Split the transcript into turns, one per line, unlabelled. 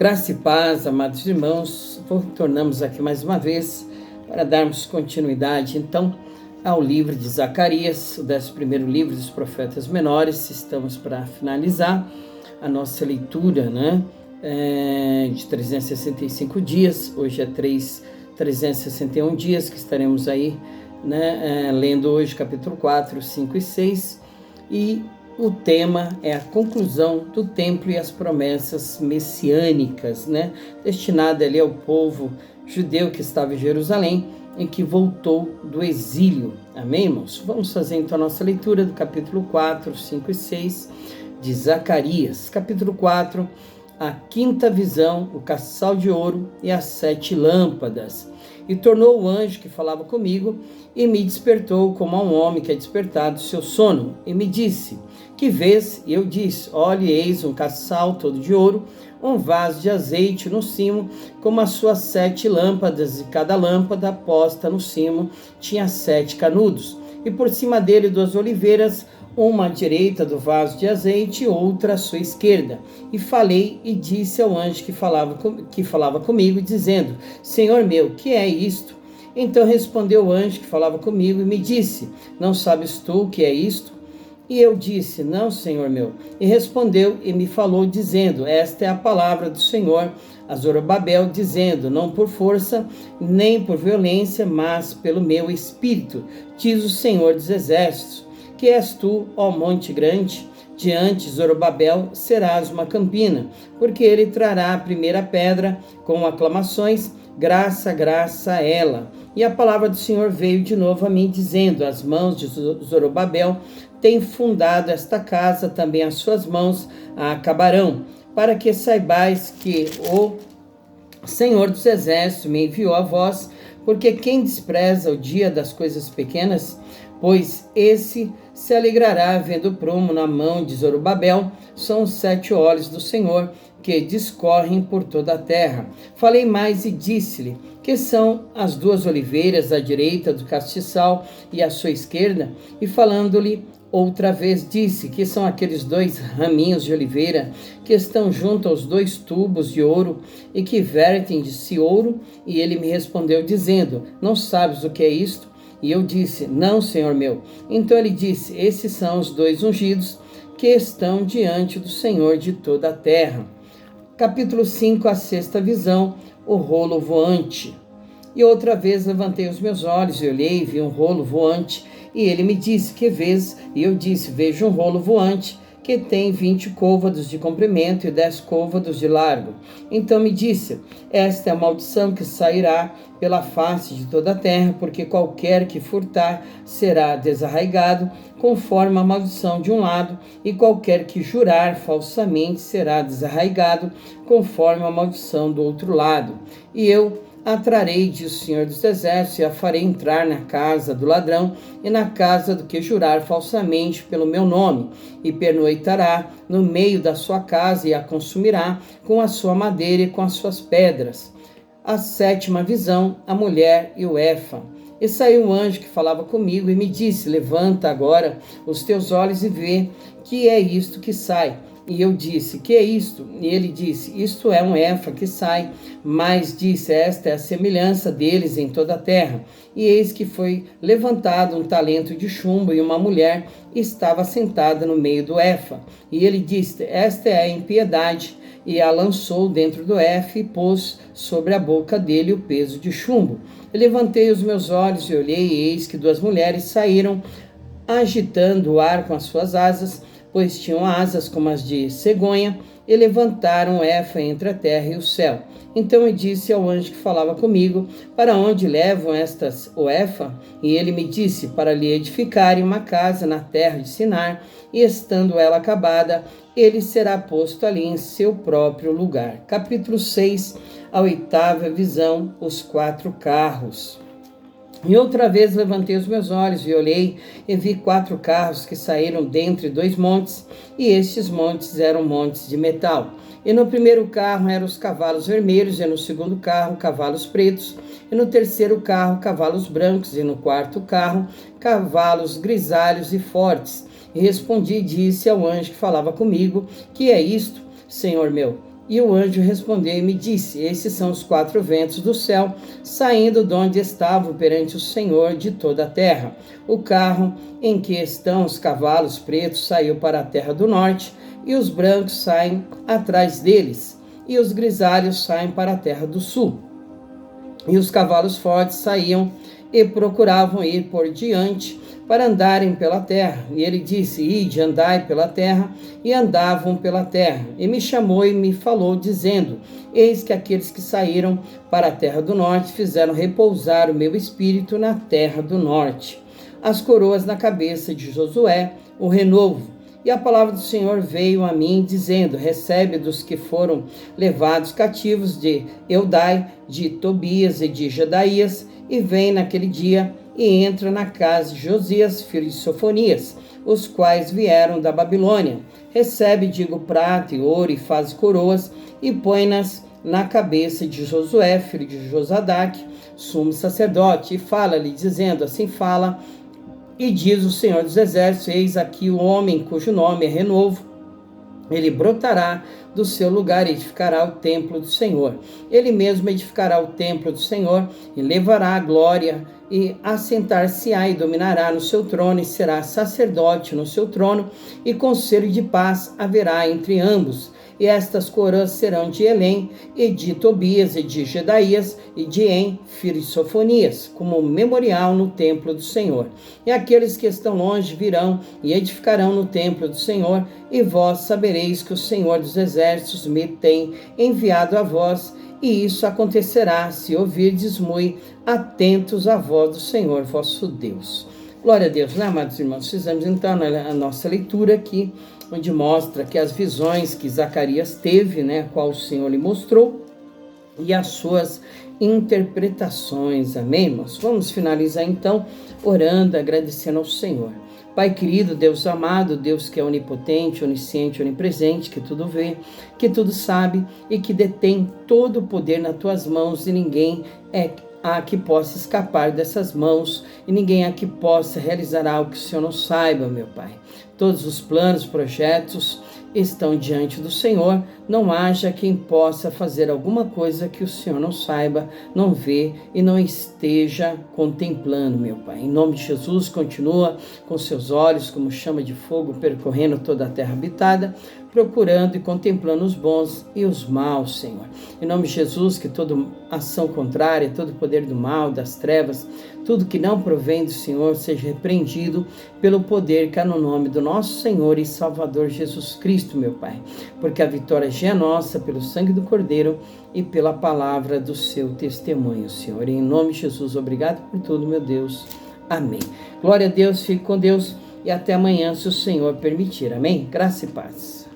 Graça e paz, amados irmãos, tornamos aqui mais uma vez para darmos continuidade, então, ao livro de Zacarias, o 11º livro dos profetas menores. Estamos para finalizar a nossa leitura, de 365 dias, hoje é 361 dias que estaremos aí, lendo hoje capítulo 4, 5 e 6, e o tema é a conclusão do templo e as promessas messiânicas, destinada ali ao povo judeu que estava em Jerusalém e que voltou do exílio. Amém, irmãos? Vamos fazer então a nossa leitura do capítulo 4, 5 e 6 de Zacarias. Capítulo 4, a quinta visão, o castiçal de ouro e as 7 lâmpadas. E tornou o anjo que falava comigo e me despertou como a um homem que é despertado do seu sono. E me disse: que vês? E eu disse: olhe, eis um castiçal todo de ouro, um vaso de azeite no cimo, como as suas 7 lâmpadas, e cada lâmpada posta no cimo tinha 7 canudos. E por cima dele 2 oliveiras, uma à direita do vaso de azeite e outra à sua esquerda. E falei e disse ao anjo que falava comigo, dizendo: Senhor meu, que é isto? Então respondeu o anjo que falava comigo e me disse: não sabes tu o que é isto? E eu disse: não, Senhor meu. E respondeu e me falou, dizendo: esta é a palavra do Senhor a Zorobabel, dizendo: não por força, nem por violência, mas pelo meu espírito, diz o Senhor dos exércitos. Que és tu, ó monte grande? Diante de Zorobabel serás uma campina, porque ele trará a primeira pedra com aclamações, graça, graça a ela. E a palavra do Senhor veio de novo a mim, dizendo: as mãos de Zorobabel têm fundado esta casa, também as suas mãos a acabarão, para que saibais que o Senhor dos exércitos me enviou a vós, porque quem despreza o dia das coisas pequenas, pois esse se alegrará vendo o prumo na mão de Zorobabel. São os 7 olhos do Senhor que discorrem por toda a terra. Falei mais e disse-lhe: que são as 2 oliveiras à direita do castiçal e à sua esquerda? E falando-lhe outra vez disse: que são aqueles 2 raminhos de oliveira que estão junto aos 2 tubos de ouro e que vertem de si ouro? E ele me respondeu dizendo: não sabes o que é isto? E eu disse: não, Senhor meu. Então ele disse: esses são os 2 ungidos que estão diante do Senhor de toda a terra. Capítulo 5, a 6ª visão, o rolo voante. E outra vez levantei os meus olhos e olhei e vi um rolo voante. E ele me disse: que vês? E eu disse: vejo um rolo voante que tem 20 côvados de comprimento e 10 côvados de largo. Então me disse: esta é a maldição que sairá pela face de toda a terra, porque qualquer que furtar será desarraigado, conforme a maldição de um lado, e qualquer que jurar falsamente será desarraigado, conforme a maldição do outro lado. E eu a trarei, diz o Senhor dos exércitos, e a farei entrar na casa do ladrão e na casa do que jurar falsamente pelo meu nome, e pernoitará no meio da sua casa e a consumirá com a sua madeira e com as suas pedras. A 7ª visão, a mulher e o Efa. E saiu um anjo que falava comigo e me disse: levanta agora os teus olhos e vê que é isto que sai. E eu disse: que é isto? E ele disse: isto é um Efa que sai. Mas disse: esta é a semelhança deles em toda a terra. E eis que foi levantado um talento de chumbo, e uma mulher estava sentada no meio do Efa. E ele disse: esta é a impiedade. E a lançou dentro do Efa e pôs sobre a boca dele o peso de chumbo. E levantei os meus olhos e olhei, e eis que 2 mulheres saíram, agitando o ar com as suas asas, pois tinham asas como as de cegonha, e levantaram o Efa entre a terra e o céu. Então eu disse ao anjo que falava comigo: para onde levam estas o Efa? E ele me disse: para lhe edificarem uma casa na terra de Sinar, e estando ela acabada, ele será posto ali em seu próprio lugar. Capítulo 6, a 8ª visão, os 4 carros. E outra vez levantei os meus olhos e olhei, e vi 4 carros que saíram dentre 2 montes, e estes montes eram montes de metal. E no primeiro carro eram os cavalos vermelhos, e no segundo carro cavalos pretos, e no terceiro carro cavalos brancos, e no quarto carro cavalos grisalhos e fortes. E respondi e disse ao anjo que falava comigo: que é isto, Senhor meu? E o anjo respondeu e me disse: esses são os 4 ventos do céu, saindo de onde estavam perante o Senhor de toda a terra. O carro em que estão os cavalos pretos saiu para a terra do norte, e os brancos saem atrás deles, e os grisalhos saem para a terra do sul. E os cavalos fortes saíam e procuravam ir por diante para andarem pela terra. E ele disse: ide, andai pela terra. E andavam pela terra. E me chamou e me falou, dizendo: eis que aqueles que saíram para a terra do norte fizeram repousar o meu espírito na terra do norte. As coroas na cabeça de Josué, o renovo. E a palavra do Senhor veio a mim, dizendo: recebe dos que foram levados cativos de Eudai, de Tobias e de Jedaías, e vem naquele dia e entra na casa de Josias, filho de Sofonias, os quais vieram da Babilônia. Recebe, digo, prata e ouro, e faz coroas, e põe-nas na cabeça de Josué, filho de Josadaque, sumo sacerdote, e fala-lhe, dizendo: assim fala, e diz o Senhor dos Exércitos: eis aqui o homem cujo nome é Renovo. Ele brotará do seu lugar e edificará o templo do Senhor. Ele mesmo edificará o templo do Senhor e levará a glória, e assentar-se-á e dominará no seu trono, e será sacerdote no seu trono, e conselho de paz haverá entre ambos. E estas coroas serão de Elém, e de Tobias, e de Jedaías, e de En, filho de Sofonias, como memorial no templo do Senhor. E aqueles que estão longe virão e edificarão no templo do Senhor, e vós sabereis que o Senhor dos Exércitos me tem enviado a vós, e isso acontecerá se ouvirdes muito atentos à voz do Senhor vosso Deus. Glória a Deus, né, amados irmãos? Fizemos então a nossa leitura aqui, onde mostra que as visões que Zacarias teve, né, a qual o Senhor lhe mostrou, e as suas interpretações, amém, irmãos? Vamos finalizar então orando, agradecendo ao Senhor. Pai querido, Deus amado, Deus que é onipotente, onisciente, onipresente, que tudo vê, que tudo sabe e que detém todo o poder nas tuas mãos, e ninguém há que possa escapar dessas mãos, e ninguém há que possa realizar algo que o Senhor não saiba, meu Pai. Todos os planos, projetos estão diante do Senhor, não haja quem possa fazer alguma coisa que o Senhor não saiba, não vê e não esteja contemplando, meu Pai. Em nome de Jesus, continua com seus olhos como chama de fogo percorrendo toda a terra habitada, procurando e contemplando os bons e os maus, Senhor. Em nome de Jesus, que toda ação contrária, todo poder do mal, das trevas, tudo que não provém do Senhor seja repreendido pelo poder que há no nome do nosso Senhor e Salvador Jesus Cristo, meu Pai. Porque a vitória já é nossa pelo sangue do Cordeiro e pela palavra do seu testemunho, Senhor. E em nome de Jesus, obrigado por tudo, meu Deus. Amém. Glória a Deus, fique com Deus e até amanhã, se o Senhor permitir. Amém? Graça e paz.